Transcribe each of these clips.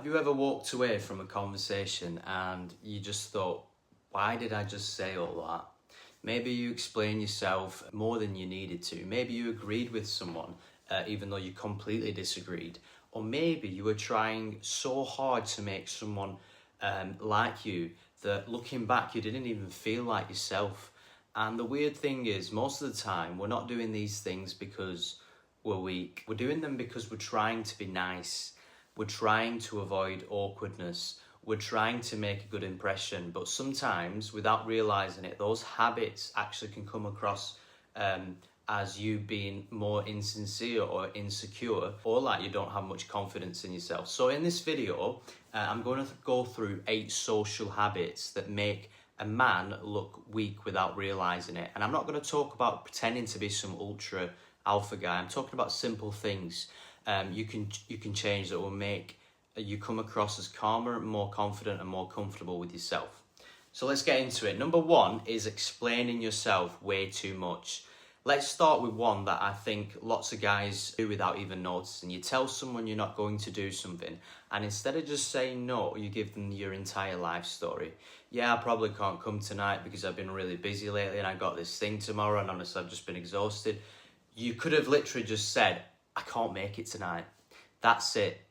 Have you ever walked away from a conversation and you just thought, why did I just say all that? Maybe you explained yourself more than you needed to. Maybe you agreed with someone even though you completely disagreed. Or maybe you were trying so hard to make someone like you that looking back you didn't even feel like yourself. And the weird thing is, most of the time we're not doing these things because we're weak. We're doing them because we're trying to be nice. We're trying to avoid awkwardness. We're trying to make a good impression. But sometimes, without realising it, those habits actually can come across as you being more insincere or insecure, or like you don't have much confidence in yourself. So in this video, I'm going to go through 8 social habits that make a man look weak without realising it. And I'm not going to talk about pretending to be some ultra alpha guy. I'm talking about simple things you can change that will make you come across as calmer, more confident and more comfortable with yourself. So let's get into it. Number 1 is explaining yourself way too much. Let's start with one that I think lots of guys do without even noticing. You tell someone you're not going to do something, and instead of just saying no, you give them your entire life story. Yeah, I probably can't come tonight because I've been really busy lately and I got this thing tomorrow and honestly I've just been exhausted. You could have literally just said, I can't make it tonight. That's it.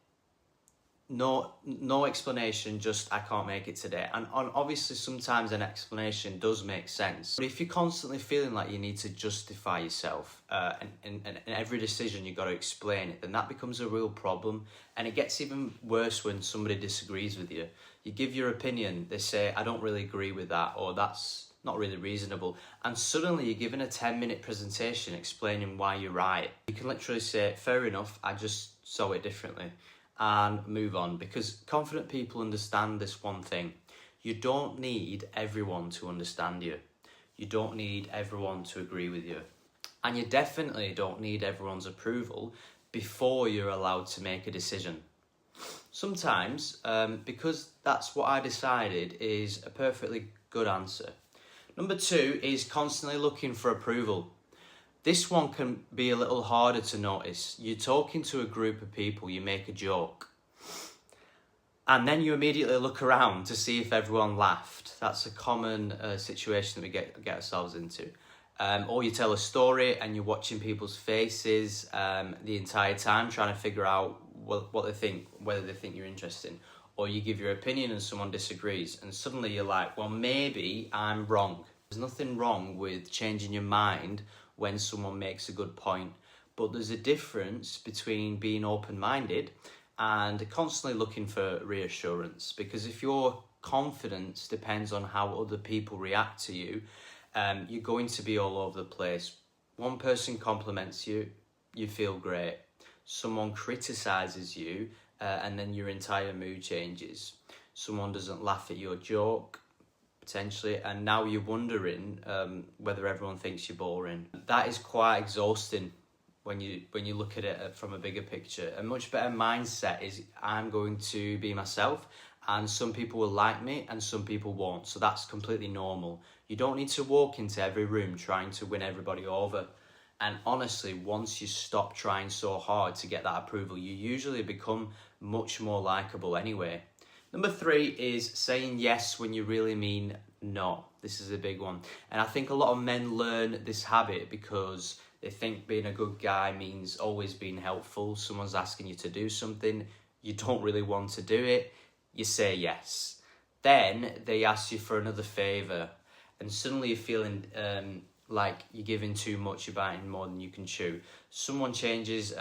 No explanation, just I can't make it today. And obviously sometimes an explanation does make sense. But if you're constantly feeling like you need to justify yourself and every decision you've got to explain it, then that becomes a real problem. And it gets even worse when somebody disagrees with you. You give your opinion, they say, I don't really agree with that, or that's not really reasonable. And suddenly you're given a 10-minute presentation explaining why you're right. You can literally say, fair enough, I just saw it differently, and move on, because confident people understand this one thing. You don't need everyone to understand you. You don't need everyone to agree with you. And you definitely don't need everyone's approval before you're allowed to make a decision. Sometimes, because that's what I decided is a perfectly good answer. Number 2 is constantly looking for approval. This one can be a little harder to notice. You're talking to a group of people, you make a joke, and then you immediately look around to see if everyone laughed. That's a common situation that we get ourselves into. Or you tell a story and you're watching people's faces the entire time, trying to figure out what they think, whether they think you're interesting. Or you give your opinion and someone disagrees, and suddenly you're like, well, maybe I'm wrong. There's nothing wrong with changing your mind when someone makes a good point, but there's a difference between being open-minded and constantly looking for reassurance. Because if your confidence depends on how other people react to you, you're going to be all over the place. One person compliments you, you feel great. Someone criticizes you, and then your entire mood changes. Someone doesn't laugh at your joke, potentially, and now you're wondering whether everyone thinks you're boring. That is quite exhausting when you look at it from a bigger picture. A much better mindset is, I'm going to be myself, and some people will like me and some people won't. So that's completely normal. You don't need to walk into every room trying to win everybody over. And honestly, once you stop trying so hard to get that approval, you usually become much more likable anyway. Number 3 is saying yes when you really mean no. This is a big one. And I think a lot of men learn this habit because they think being a good guy means always being helpful. Someone's asking you to do something, you don't really want to do it, you say yes. Then they ask you for another favour, and suddenly you're feeling like you're giving too much, you're biting more than you can chew. Someone changes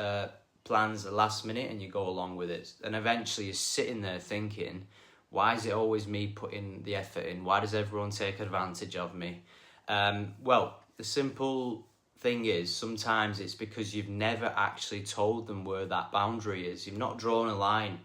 plans at the last minute and you go along with it, and eventually you're sitting there thinking, why is it always me putting the effort in? Why does everyone take advantage of me? Well, the simple thing is, sometimes it's because you've never actually told them where that boundary is. You've not drawn a line.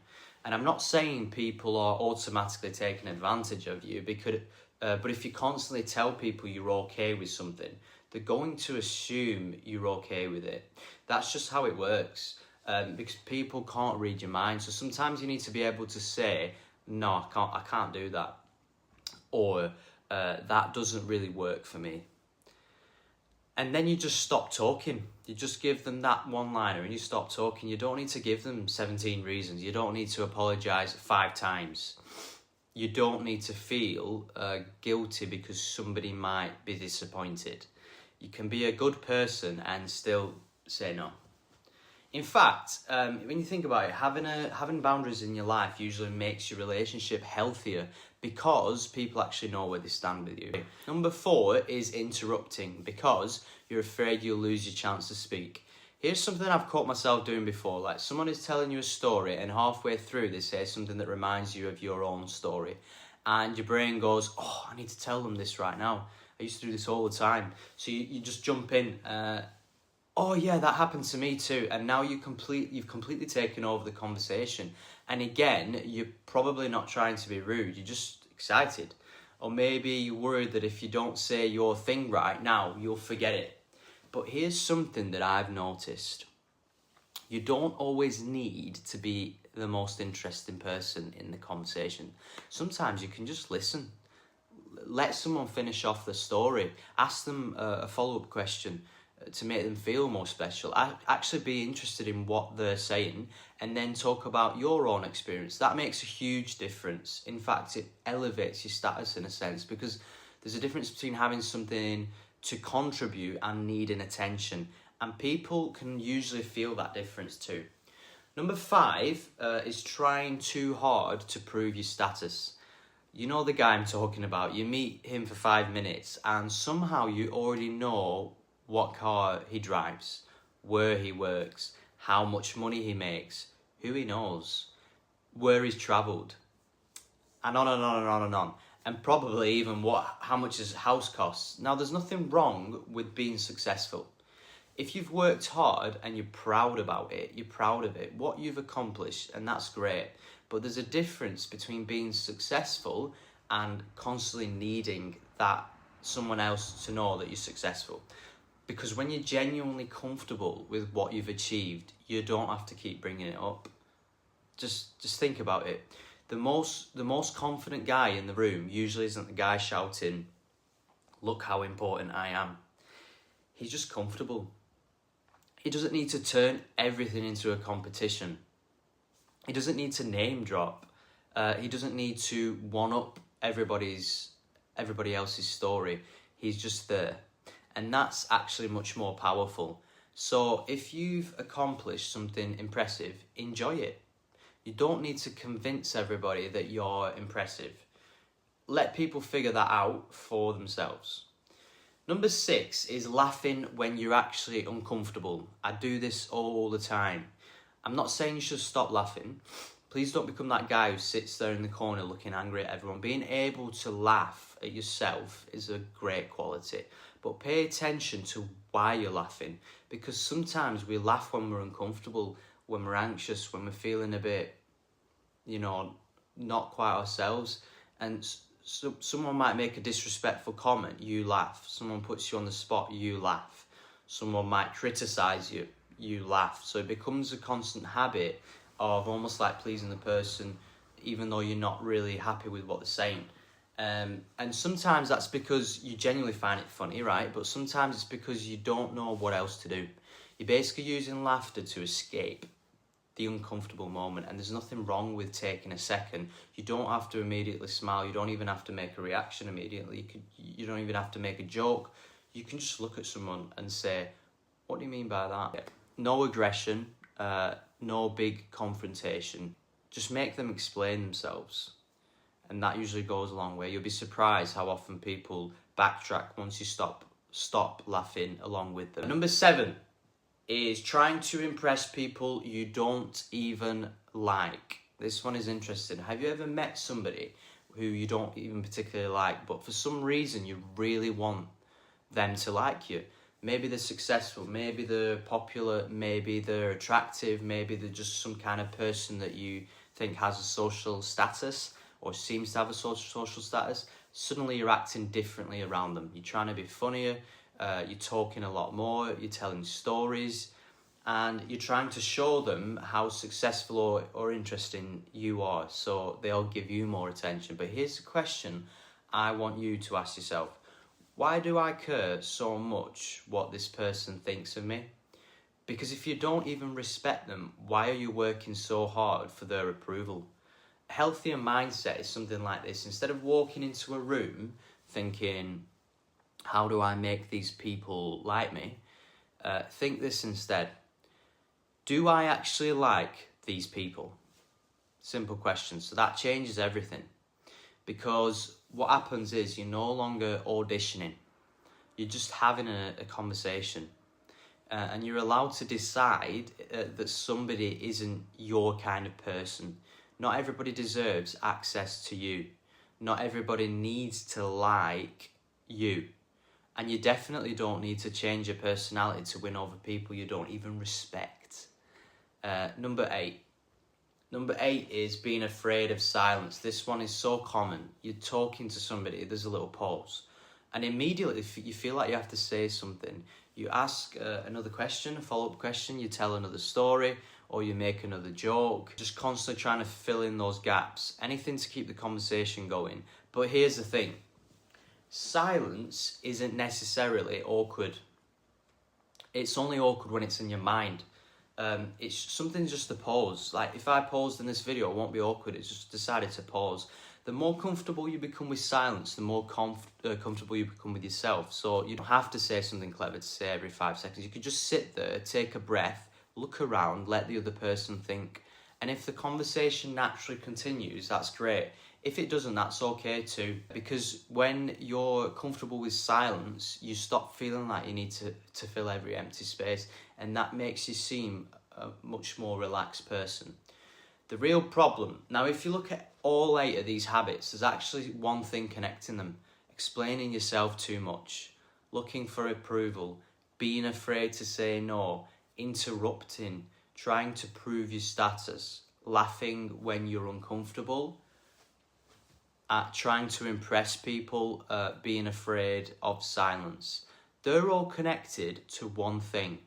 And I'm not saying people are automatically taking advantage of you, because but if you constantly tell people you're okay with something, they're going to assume you're okay with it. That's just how it works. Because people can't read your mind. So sometimes you need to be able to say, no, I can't do that. Or that doesn't really work for me. And then you just stop talking. You just give them that one-liner and you stop talking. You don't need to give them 17 reasons. You don't need to apologise 5 times. You don't need to feel guilty because somebody might be disappointed. You can be a good person and still say no. In fact, when you think about it, having boundaries in your life usually makes your relationship healthier because people actually know where they stand with you. Number 4 is interrupting because you're afraid you'll lose your chance to speak. Here's something I've caught myself doing before. Like, someone is telling you a story and halfway through they say something that reminds you of your own story. And your brain goes, oh, I need to tell them this right now. I used to do this all the time. So you just jump in. Oh yeah, that happened to me too. And now you've completely taken over the conversation. And again, you're probably not trying to be rude. You're just excited. Or maybe you're worried that if you don't say your thing right now, you'll forget it. But here's something that I've noticed. You don't always need to be the most interesting person in the conversation. Sometimes you can just listen. Let someone finish off the story. Ask them a follow-up question to make them feel more special. Actually be interested in what they're saying and then talk about your own experience. That makes a huge difference. In fact, it elevates your status in a sense, because there's a difference between having something to contribute and needing attention. And people can usually feel that difference too. Number 5 is trying too hard to prove your status. You know the guy I'm talking about. You meet him for 5 minutes and somehow you already know what car he drives, where he works, how much money he makes, who he knows, where he's travelled, and on and on and on and on. And probably even how much his house costs. Now, there's nothing wrong with being successful. If you've worked hard and you're proud about it, you're proud of it, what you've accomplished, and that's great. But there's a difference between being successful and constantly needing that someone else to know that you're successful. Because when you're genuinely comfortable with what you've achieved, you don't have to keep bringing it up. Just think about it. The most confident guy in the room usually isn't the guy shouting, "Look how important I am." He's just comfortable. He doesn't need to turn everything into a competition. He doesn't need to name drop. He doesn't need to one-up everybody else's story. He's just there. And that's actually much more powerful. So if you've accomplished something impressive, enjoy it. You don't need to convince everybody that you're impressive. Let people figure that out for themselves. Number 6 is laughing when you're actually uncomfortable. I do this all the time. I'm not saying you should stop laughing. Please don't become that guy who sits there in the corner looking angry at everyone. Being able to laugh at yourself is a great quality. But pay attention to why you're laughing. Because sometimes we laugh when we're uncomfortable, when we're anxious, when we're feeling a bit, not quite ourselves. And so someone might make a disrespectful comment, you laugh. Someone puts you on the spot, you laugh. Someone might criticize you, you laugh. So it becomes a constant habit of almost like pleasing the person, even though you're not really happy with what they're saying. And sometimes that's because you genuinely find it funny, right? But sometimes it's because you don't know what else to do. You're basically using laughter to escape the uncomfortable moment, and there's nothing wrong with taking a second. You don't have to immediately smile. You don't even have to make a reaction immediately. You don't even have to make a joke. You can just look at someone and say, "What do you mean by that?" No aggression, no big confrontation. Just make them explain themselves. And that usually goes a long way. You'll be surprised how often people backtrack once you stop laughing along with them. Number 7 is trying to impress people you don't even like. This one is interesting. Have you ever met somebody who you don't even particularly like, but for some reason you really want them to like you? Maybe they're successful, maybe they're popular, maybe they're attractive, maybe they're just some kind of person that you think has a social status or seems to have a social status. Suddenly you're acting differently around them. You're trying to be funnier, you're talking a lot more, you're telling stories, and you're trying to show them how successful or interesting you are, so they'll give you more attention. But here's the question I want you to ask yourself. Why do I care so much what this person thinks of me? Because if you don't even respect them, why are you working so hard for their approval? A healthier mindset is something like this. Instead of walking into a room thinking, how do I make these people like me? Think this instead. Do I actually like these people? Simple question. So that changes everything. Because what happens is you're no longer auditioning. You're just having a conversation. And you're allowed to decide that somebody isn't your kind of person. Not everybody deserves access to you. Not everybody needs to like you. And you definitely don't need to change your personality to win over people you don't even respect. Number 8. Number 8 is being afraid of silence. This one is so common. You're talking to somebody, there's a little pause. And immediately you feel like you have to say something. You ask another question, a follow-up question, you tell another story, or you make another joke. Just constantly trying to fill in those gaps. Anything to keep the conversation going. But here's the thing. Silence isn't necessarily awkward. It's only awkward when it's in your mind. It's something just to pause. Like if I paused in this video, it won't be awkward. It's just decided to pause. The more comfortable you become with silence, the more comfortable you become with yourself. So you don't have to say something clever to say every 5 seconds. You could just sit there, take a breath, look around, let the other person think. And if the conversation naturally continues, that's great. If it doesn't, that's okay too. Because when you're comfortable with silence, you stop feeling like you need to fill every empty space. And that makes you seem a much more relaxed person. The real problem, now if you look at all 8 of these habits, there's actually one thing connecting them. Explaining yourself too much, looking for approval, being afraid to say no, interrupting, trying to prove your status, laughing when you're uncomfortable, trying to impress people, being afraid of silence. They're all connected to one thing.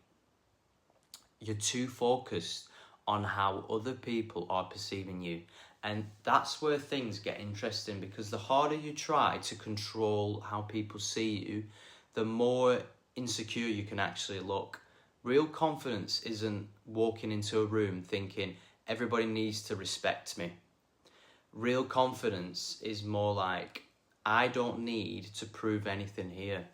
You're too focused on how other people are perceiving you. And that's where things get interesting, because the harder you try to control how people see you, the more insecure you can actually look. Real confidence isn't walking into a room thinking everybody needs to respect me. Real confidence is more like, I don't need to prove anything here.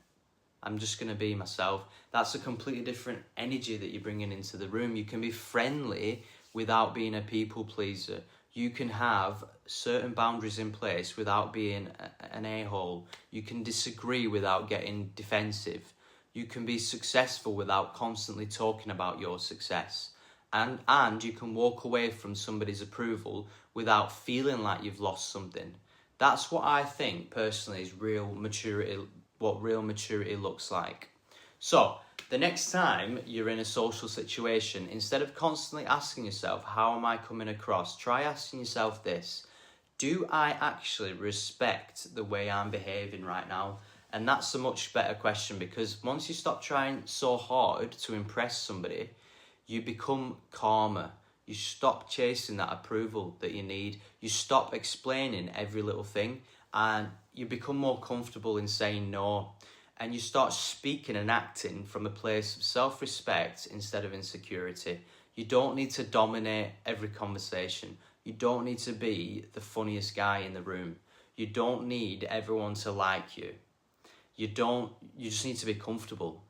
I'm just going to be myself. That's a completely different energy that you're bringing into the room. You can be friendly without being a people pleaser. You can have certain boundaries in place without being an a-hole. You can disagree without getting defensive. You can be successful without constantly talking about your success. And you can walk away from somebody's approval without feeling like you've lost something. That's what I think personally is real maturity, what real maturity looks like. So the next time you're in a social situation, instead of constantly asking yourself, how am I coming across? Try asking yourself this: do I actually respect the way I'm behaving right now? And that's a much better question, because once you stop trying so hard to impress somebody, you become calmer. You stop chasing that approval that you need. You stop explaining every little thing, and you become more comfortable in saying no. And you start speaking and acting from a place of self-respect instead of insecurity. You don't need to dominate every conversation. You don't need to be the funniest guy in the room. You don't need everyone to like you. You just need to be comfortable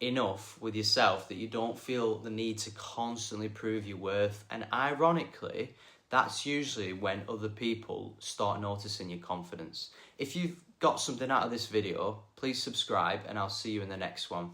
enough with yourself that you don't feel the need to constantly prove your worth. And ironically, that's usually when other people start noticing your confidence. If you've got something out of this video, please subscribe, and I'll see you in the next one.